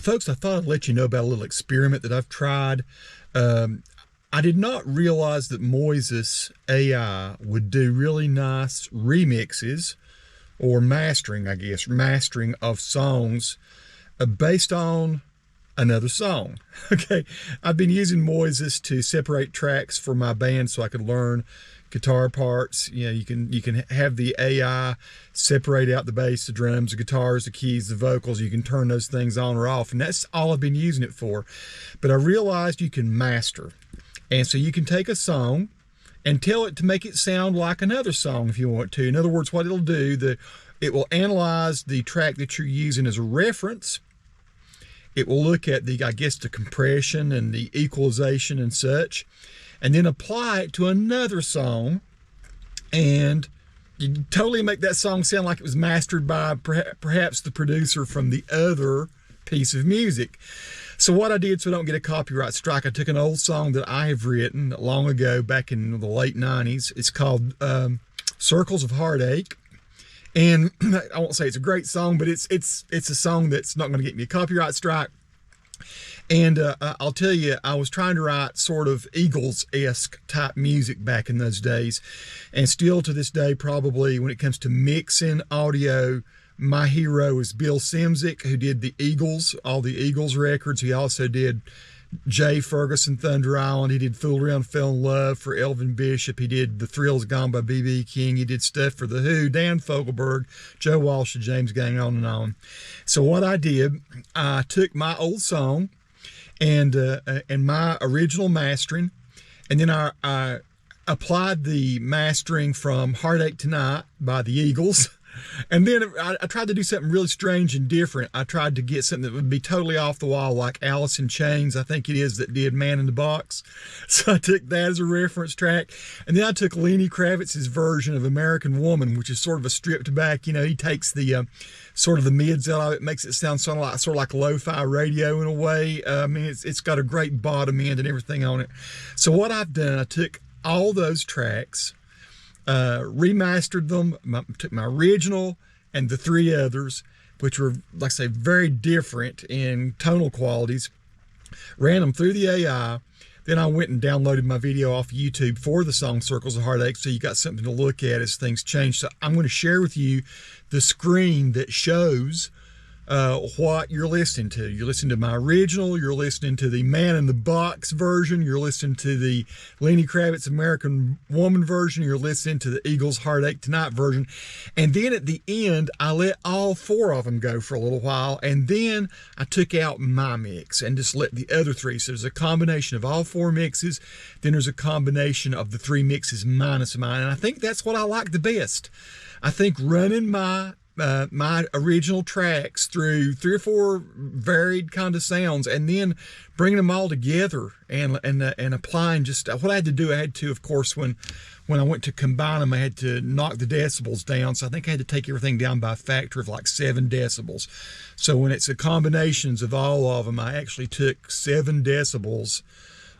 folks, I thought I'd let you know about a little experiment that I've tried. I did not realize that Moises AI would do really nice remixes or mastering, mastering of songs based on another song. Okay, I've been using Moises to separate tracks for my band so I could learn guitar parts. You know, you can have the AI separate out the bass, the drums, the guitars, the keys, the vocals. You can turn those things on or off, and that's all I've been using it for. But I realized you can master, and so you can take a song and tell it to make it sound like another song if you want to. In other words, what it'll do, it will analyze the track that you're using as a reference. It will look at the compression and the equalization and such, and then apply it to another song, and you totally make that song sound like it was mastered by perhaps the producer from the other piece of music. So what I did, so I don't get a copyright strike, I took an old song that I have written long ago, back in the late 90s. It's called Circles of Heartache. And I won't say it's a great song, but it's a song that's not going to get me a copyright strike. And I'll tell you, I was trying to write sort of Eagles-esque type music back in those days. And still to this day, probably when it comes to mixing audio, my hero is Bill Simzik, who did the Eagles, all the Eagles records. He also did Jay Ferguson, Thunder Island. He did Fool Around, Fell in Love for Elvin Bishop. He did The Thrill's Gone by B.B. King. He did stuff for The Who, Dan Fogelberg, Joe Walsh, the James Gang, on and on. So what I did, I took my old song and my original mastering, and then I applied the mastering from Heartache Tonight by the Eagles. And then I tried to do something really strange and different. I tried to get something that would be totally off the wall, like Alice in Chains, I think it is, that did Man in the Box. So I took that as a reference track. And then I took Lenny Kravitz's version of American Woman, which is sort of a stripped back, you know, he takes the sort of the mids out of it, makes it sound sort of like lo-fi radio in a way. I mean, it's got a great bottom end and everything on it. So what I've done, I took all those tracks, remastered them, took my original and the three others, which were, like I say, very different in tonal qualities, ran them through the AI. Then I went and downloaded my video off YouTube for the song Circles of Heartache, so you got something to look at as things change. So I'm going to share with you the screen that shows what you're listening to. You're listening to my original, you're listening to the Man in the Box version, you're listening to the Lenny Kravitz American Woman version, you're listening to the Eagles Heartache Tonight version. And then at the end, I let all four of them go for a little while, and then I took out my mix and just let the other three. So there's a combination of all four mixes, then there's a combination of the three mixes minus mine, and I think that's what I like the best. I think running my original tracks through 3 or 4 varied kind of sounds, and then bringing them all together and applying just what I had to do. I had to, of course, when I went to combine them, I had to knock the decibels down. So I think I had to take everything down by a factor of like 7 decibels. So when it's the combinations of all of them, I actually took 7 decibels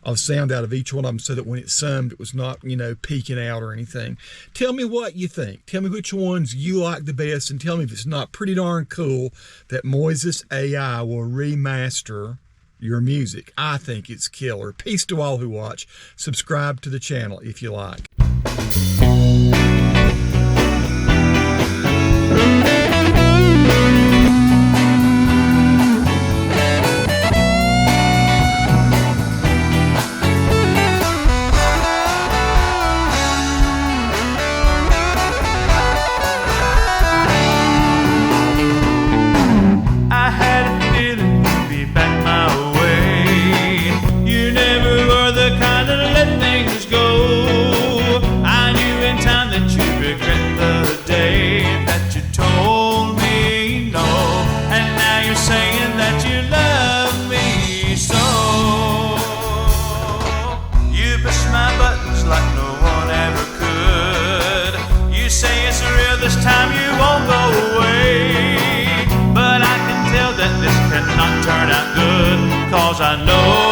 of sound out of each one of them, so that when it summed, it was not, you know, peaking out or anything. Tell me what you think. Tell me which ones you like the best, and tell me if it's not pretty darn cool that Moises AI will remaster your music. I think it's killer. Peace to all who watch. Subscribe to the channel if you like. This time you won't go away, but I can tell that this cannot turn out good, 'cause I know